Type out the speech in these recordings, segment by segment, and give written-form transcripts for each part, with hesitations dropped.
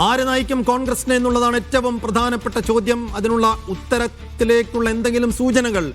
ആര് നയിക്കും കോൺഗ്രസിനെ എന്നുള്ളതാണ് ഏറ്റവും പ്രധാനപ്പെട്ട ചോദ്യം. അതിനുള്ള ഉത്തരത്തിലേക്കുള്ള എന്തെങ്കിലും സൂചനകൾ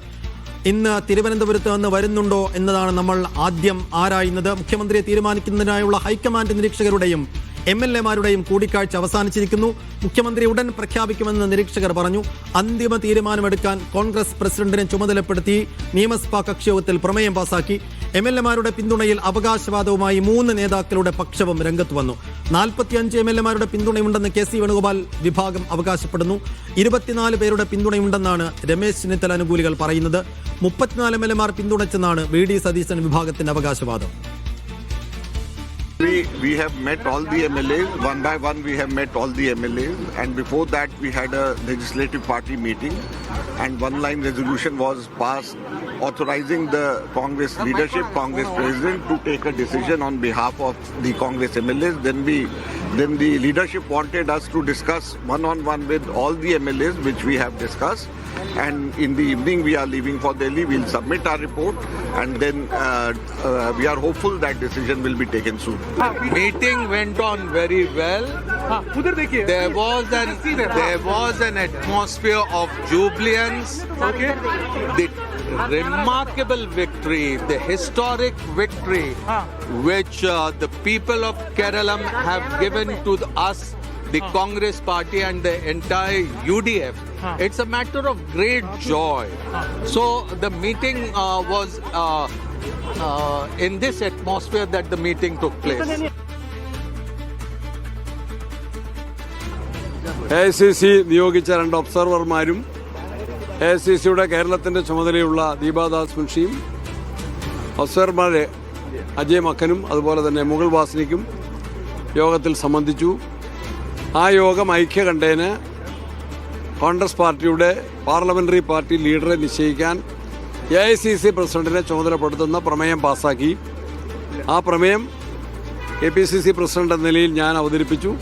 ഇന്ന് തിരുവനന്തപുരത്ത് നിന്ന് വരുന്നുണ്ടോ എന്നതാണ് നമ്മൾ ആദ്യം ആരായുന്നത്. മുഖ്യമന്ത്രിയെ തീരുമാനിക്കുന്നതിനായുള്ള ഹൈക്കമാൻഡ് നിരീക്ഷകരുടെയും MLA-മാരുടെയും കൂടിക്കാഴ്ച അവസാനിച്ചിരിക്കുന്നു. മുഖ്യമന്ത്രി ഉടൻ പ്രഖ്യാപിക്കുമെന്ന് നിരീക്ഷകർ പറഞ്ഞു. അന്തിമ തീരുമാനമെടുക്കാൻ കോൺഗ്രസ് പ്രസിഡന്റിനെ ചുമതലപ്പെടുത്തി നിയമസഭാ കക്ഷിയോഗത്തിൽ പ്രമേയം പാസാക്കി. MLA-മാരുടെ പിന്തുണയിൽ അവകാശവാദവുമായി 3 നേതാക്കളുടെ പക്ഷവും രംഗത്ത് വന്നു. 45 MLA-മാരുടെ പിന്തുണയുണ്ടെന്ന് KC വേണുഗോപാൽ വിഭാഗം അവകാശപ്പെടുന്നു. 24 പേരുടെ പിന്തുണയുണ്ടെന്നാണ് രമേശ് ചെന്നിത്തല അനുകൂലികൾ പറയുന്നത്. 34 MLA-മാർ പിന്തുണച്ചെന്നാണ് VD സതീശൻ വിഭാഗത്തിന്റെ അവകാശവാദം. We have met all the MLAs, one by one we have met all the MLAs, and before that we had a legislative party meeting and one-line resolution was passed authorizing the Congress leadership, Congress president to take a decision on behalf of the Congress MLAs. Then the leadership wanted us to discuss one-on-one with all the MLAs, which we have discussed. And in the evening we are leaving for Delhi. We'll submit our report and then we are hopeful that decision will be taken soon. Meeting went on very well. There was an atmosphere of jubilance. Okay. The remarkable victory, the historic victory which the people of Kerala have given to us, the Congress party and the entire UDF. It's a matter of great joy. So the meeting was in this atmosphere that the meeting took place. AICC നിയോഗിച്ച 2 ഒബ്സർവർമാരും AICCയുടെ കേരളത്തിന്റെ ചുമതലയുള്ള ദീപാദാസ് മുൻഷിയും ഒബ്സർവർമാരെ അജയ് മക്കനും അതുപോലെ തന്നെ മുഗൾ വാസനിക്കും യോഗത്തിൽ സംബന്ധിച്ചു. ആ യോഗം ഐക്യകണ്ഠേന കോൺഗ്രസ് പാർട്ടിയുടെ പാർലമെന്ററി പാർട്ടി ലീഡറെ നിശ്ചയിക്കാൻ AICC പ്രസിഡന്റിനെ ചുമതലപ്പെടുത്തുന്ന പ്രമേയം പാസാക്കി. ആ പ്രമേയം KPCC പ്രസിഡന്റ് എന്ന നിലയിൽ ഞാൻ അവതരിപ്പിച്ചു.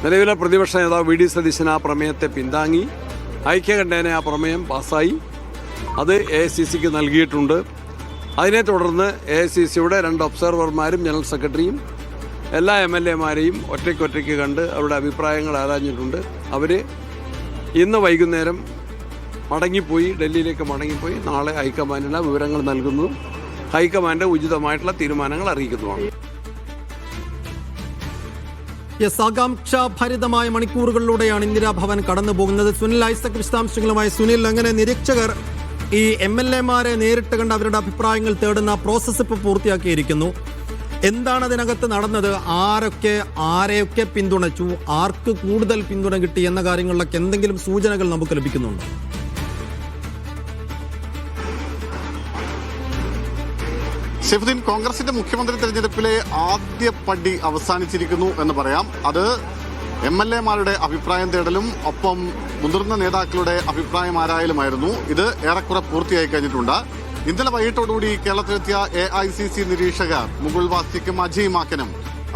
നിലവിലെ പ്രതിപക്ഷ നേതാവ് VD സതീശൻ ആ പ്രമേയത്തെ പിന്താങ്ങി. ഐക്യകണ്ഠേന ആ പ്രമേയം പാസ്സായി. അത് AICCക്ക് നൽകിയിട്ടുണ്ട്. അതിനെ തുടർന്ന് AICCയുടെ 2 ഒബ്സർവർമാരും ജനറൽ സെക്രട്ടറിയും എല്ലാ MLA-മാരെയും ഒറ്റയ്ക്കൊറ്റയ്ക്ക് കണ്ട് അവരുടെ അഭിപ്രായങ്ങൾ ആരാഞ്ഞിട്ടുണ്ട്. അവർ ഇന്ന് വൈകുന്നേരം ഡൽഹിയിലേക്ക് മടങ്ങിപ്പോയി നാളെ ഹൈക്കമാൻഡിന് വിവരങ്ങൾ നൽകുന്നതും ഹൈക്കമാൻഡ് ഉചിതമായിട്ടുള്ള തീരുമാനങ്ങൾ അറിയിക്കുന്നതുമാണ്. ആകാംക്ഷാഭരിതമായ മണിക്കൂറുകളിലൂടെയാണ് ഇന്ദിരാഭവൻ കടന്നു പോകുന്നത്. സുനിൽ ഐസക് വിശദാംശങ്ങളുമായി. സുനിൽ, അങ്ങനെ നിരീക്ഷകർ ഈ MLA-മാരെ നേരിട്ട് കണ്ട് അവരുടെ അഭിപ്രായങ്ങൾ തേടുന്ന പ്രോസസ്സ് ഇപ്പോൾ പൂർത്തിയാക്കിയിരിക്കുന്നു. എന്താണ് അതിനകത്ത് നടന്നത്? ആരെയൊക്കെ പിന്തുണച്ചു, ആർക്ക് കൂടുതൽ പിന്തുണ കിട്ടി എന്ന കാര്യങ്ങളിലൊക്കെ എന്തെങ്കിലും സൂചനകൾ നമുക്ക് ലഭിക്കുന്നുണ്ടോ? ഷെഫുദ്ദീൻ, കോൺഗ്രസിന്റെ മുഖ്യമന്ത്രി തെരഞ്ഞെടുപ്പിലെ ആദ്യ പടി അവസാനിച്ചിരിക്കുന്നു എന്ന് പറയാം. അത് MLA-മാരുടെ അഭിപ്രായം തേടലും ഒപ്പം മുതിർന്ന നേതാക്കളുടെ അഭിപ്രായം ആരായലുമായിരുന്നു. ഇത് ഏറെക്കുറെ പൂർത്തിയായി കഴിഞ്ഞിട്ടുണ്ട്. ഇന്നലെ വൈകിട്ടോടുകൂടി കേരളത്തിലെത്തിയ AICC നിരീക്ഷകർ മുകുൾ വാസ്നിക്കും അജയ് മാക്കനും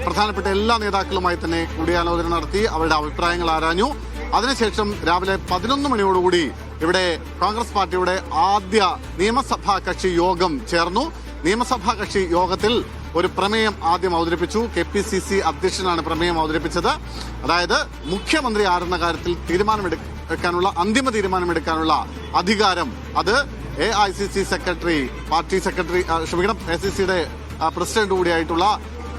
പ്രധാനപ്പെട്ട എല്ലാ നേതാക്കളുമായി തന്നെ കൂടിയാലോചന നടത്തി, അവരുടെ അഭിപ്രായങ്ങൾ ആരാഞ്ഞു. അതിനുശേഷം രാവിലെ 11 മണിയോടുകൂടി ഇവിടെ കോൺഗ്രസ് പാർട്ടിയുടെ ആദ്യ നിയമസഭാ കക്ഷി യോഗം ചേർന്നു. നിയമസഭാ കക്ഷി യോഗത്തിൽ ഒരു പ്രമേയം ആദ്യം അവതരിപ്പിച്ചു. KPCC അധ്യക്ഷനാണ് പ്രമേയം അവതരിപ്പിച്ചത്. അതായത് മുഖ്യമന്ത്രി ആരെന്ന കാര്യത്തിൽ അന്തിമ തീരുമാനമെടുക്കാനുള്ള അധികാരം അത് AICC സെക്രട്ടറി, AICCയുടെ പ്രസിഡന്റ് കൂടിയായിട്ടുള്ള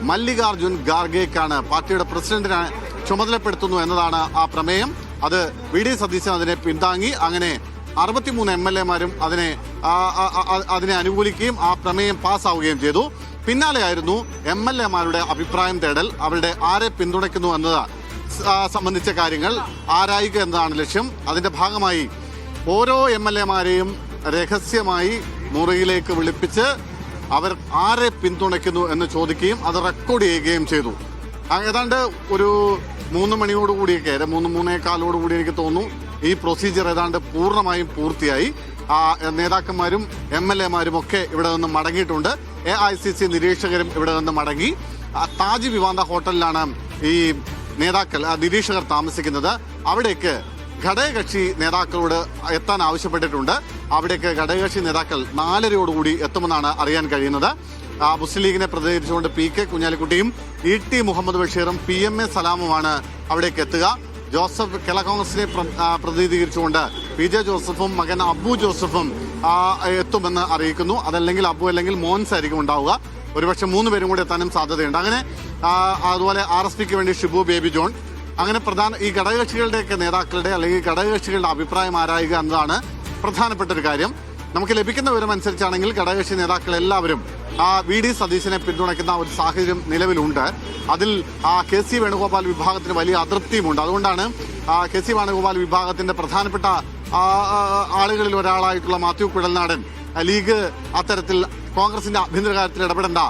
മല്ലികാർജുൻ ഖാർഗെക്കാണ്, പാർട്ടിയുടെ പ്രസിഡന്റിനെ ചുമതലപ്പെടുത്തുന്നു എന്നതാണ് ആ പ്രമേയം. അത് VD സതീശൻ അതിനെ പിന്താങ്ങി. അങ്ങനെ 63 MLA-മാരും അതിനെ അനുകൂലിക്കുകയും ആ പ്രമേയം പാസ്സാവുകയും ചെയ്തു. പിന്നാലെയായിരുന്നു MLA-മാരുടെ അഭിപ്രായം തേടൽ. അവരുടെ ആരെ പിന്തുണയ്ക്കുന്നു എന്നത് സംബന്ധിച്ച കാര്യങ്ങൾ ആരായുക എന്നതാണ് ലക്ഷ്യം. അതിന്റെ ഭാഗമായി ഓരോ MLA-മാരെയും രഹസ്യമായി മുറിയിലേക്ക് വിളിപ്പിച്ച് അവർ ആരെ പിന്തുണയ്ക്കുന്നു എന്ന് ചോദിക്കുകയും അത് റെക്കോർഡ് ചെയ്യുകയും ചെയ്തു. ഏതാണ്ട് ഒരു 3 മണിയോടുകൂടിയൊക്കെ 3-3:15 എനിക്ക് തോന്നുന്നു ഈ പ്രൊസീജിയർ ഏതാണ്ട് പൂർണ്ണമായും പൂർത്തിയായി. നേതാക്കന്മാരും MLA-മാരും ഒക്കെ ഇവിടെ നിന്ന് മടങ്ങിയിട്ടുണ്ട്. AICC നിരീക്ഷകരും ഇവിടെ നിന്ന് മടങ്ങി. താജ് വിവാന്ത ഹോട്ടലിലാണ് ഈ നിരീക്ഷകർ താമസിക്കുന്നത്. അവിടേക്ക് ഘടകകക്ഷി നേതാക്കളോട് എത്താൻ ആവശ്യപ്പെട്ടിട്ടുണ്ട്. അവിടേക്ക് ഘടകകക്ഷി നേതാക്കൾ 4:30 എത്തുമെന്നാണ് അറിയാൻ കഴിയുന്നത്. മുസ്ലിം ലീഗിനെ പ്രതിനിധീകരിച്ചുകൊണ്ട് PK കുഞ്ഞാലിക്കുട്ടിയും ET മുഹമ്മദ് ബഷീറും PMA സലാമുമാണ് അവിടേക്ക് എത്തുക. ജോസഫ് കേരള കോൺഗ്രസിനെ പ്രതിനിധീകരിച്ചുകൊണ്ട് PJ ജോസഫും മകൻ അബു ജോസഫും എത്തുമെന്ന് അറിയിക്കുന്നു. അതല്ലെങ്കിൽ അബു അല്ലെങ്കിൽ മോൻസ് ആയിരിക്കും ഉണ്ടാവുക. ഒരുപക്ഷെ 3 പേരും കൂടി എത്താനും സാധ്യതയുണ്ട്. അങ്ങനെ അതുപോലെ RSPക്ക് വേണ്ടി ഷിബു ബേബി ജോൺ, അങ്ങനെ ഈ ഘടകകക്ഷികളുടെയൊക്കെ നേതാക്കളുടെ അല്ലെങ്കിൽ ഘടകകക്ഷികളുടെ അഭിപ്രായം ആരായുക എന്നതാണ് പ്രധാനപ്പെട്ട ഒരു കാര്യം. നമുക്ക് ലഭിക്കുന്ന വിവരം അനുസരിച്ചാണെങ്കിൽ ഘടകകക്ഷി നേതാക്കൾ എല്ലാവരും VD സതീശനെ പിന്തുണയ്ക്കുന്ന ഒരു സാഹചര്യം നിലവിലുണ്ട്. അതിൽ KC വേണുഗോപാൽ വിഭാഗത്തിന് വലിയ അതൃപ്തിയുമുണ്ട്. അതുകൊണ്ടാണ് KC വേണുഗോപാൽ വിഭാഗത്തിന്റെ പ്രധാനപ്പെട്ട ആളുകളിൽ ഒരാളായിട്ടുള്ള മാത്യു കുഴൽനാടൻ ലീഗ് അത്തരത്തിൽ കോൺഗ്രസിന്റെ ആഭ്യന്തര കാര്യത്തിൽ ഇടപെടേണ്ട,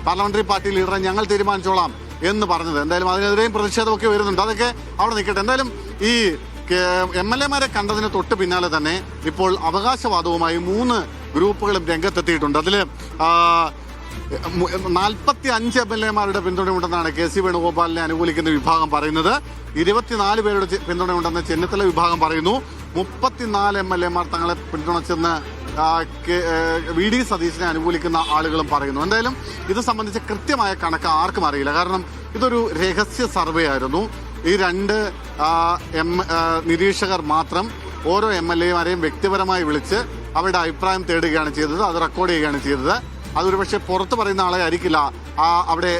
പാർലമെന്ററി പാർട്ടി ലീഡറെ ഞങ്ങൾ തീരുമാനിച്ചോളാം എന്ന് പറഞ്ഞത്. എന്തായാലും അതിനെതിരെയും പ്രതിഷേധമൊക്കെ വരുന്നുണ്ട്. അതൊക്കെ അവിടെ നിൽക്കട്ടെ. എന്തായാലും ഈ MLA-മാരെ കണ്ടതിന് തൊട്ട് പിന്നാലെ തന്നെ ഇപ്പോൾ അവകാശവാദവുമായി 3 ഗ്രൂപ്പുകളും രംഗത്തെത്തിയിട്ടുണ്ട്. അതിൽ 45 MLA-മാരുടെ പിന്തുണയുണ്ടെന്നാണ് KC വേണുഗോപാലിനെ അനുകൂലിക്കുന്ന വിഭാഗം പറയുന്നത്. 24 പേരുടെ പിന്തുണയുണ്ടെന്ന് ചെന്നിത്തല വിഭാഗം പറയുന്നു. 34 MLA-മാർ തങ്ങളെ പിന്തുണച്ചെന്ന് VD സതീശനെ അനുകൂലിക്കുന്ന ആളുകളും പറയുന്നു. എന്തായാലും ഇത് സംബന്ധിച്ച കൃത്യമായ കണക്ക് ആർക്കും അറിയില്ല. കാരണം ഇതൊരു രഹസ്യ സർവേ ആയിരുന്നു. ഈ 2 നിരീക്ഷകർ മാത്രം ഓരോ MLA-മാരെയും വ്യക്തിപരമായി വിളിച്ച് അവരുടെ അഭിപ്രായം തേടുകയാണ് ചെയ്തത്. അത് റെക്കോർഡ് ചെയ്യുകയാണ് ചെയ്തത്. അതൊരു പക്ഷേ പുറത്ത് പറയുന്ന ആളെ ആയിരിക്കില്ല അവിടെ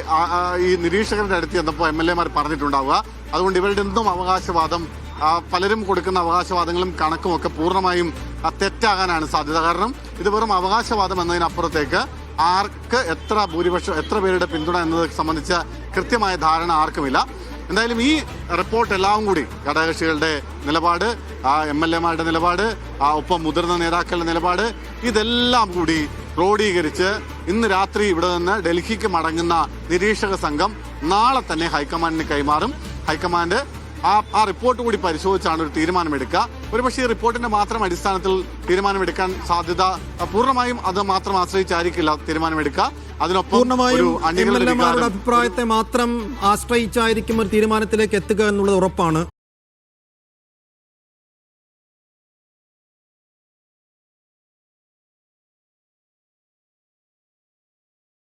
ഈ നിരീക്ഷകരുടെ അടുത്ത് ചെന്നപ്പോൾ MLA-മാർ പറഞ്ഞിട്ടുണ്ടാവുക. അതുകൊണ്ട് ഇവരുടെ എന്തും അവകാശവാദം, പലരും കൊടുക്കുന്ന അവകാശവാദങ്ങളും കണക്കും ഒക്കെ പൂർണ്ണമായും തെറ്റാകാനാണ് സാധ്യത. കാരണം ഇത് വെറും അവകാശവാദം എന്നതിനപ്പുറത്തേക്ക് ആർക്ക് എത്ര പേരുടെ പിന്തുണ എന്നത് സംബന്ധിച്ച കൃത്യമായ ധാരണ ആർക്കുമില്ല. എന്തായാലും ഈ റിപ്പോർട്ട് എല്ലാം കൂടി ഘടകകക്ഷികളുടെ നിലപാട്, MLA-മാരുടെ നിലപാട്, ഒപ്പം മുതിർന്ന നേതാക്കളുടെ നിലപാട്, ഇതെല്ലാം കൂടി ക്രോഡീകരിച്ച് ഇന്ന് രാത്രി ഇവിടെ നിന്ന് ഡൽഹിക്ക് മടങ്ങുന്ന നിരീക്ഷക സംഘം നാളെ തന്നെ ഹൈക്കമാൻഡിന് കൈമാറും. ഹൈക്കമാൻഡ് ആ റിപ്പോർട്ട് കൂടി പരിശോധിച്ചാണ് ഒരു തീരുമാനമെടുക്കുക. ഒരുപക്ഷെ ഈ റിപ്പോർട്ടിന്റെ മാത്രം അടിസ്ഥാനത്തിൽ തീരുമാനമെടുക്കാൻ സാധ്യത പൂർണ്ണമായും അത് മാത്രം ആശ്രയിച്ചായിരിക്കില്ല തീരുമാനമെടുക്കുക. അതിനൊപ്പം പൂർണ്ണമായും MLA-മാരുടെ അഭിപ്രായത്തെ മാത്രം ആശ്രയിച്ചായിരിക്കും ഒരു തീരുമാനത്തിലേക്ക് എത്തുക എന്നുള്ളത് ഉറപ്പാണ്.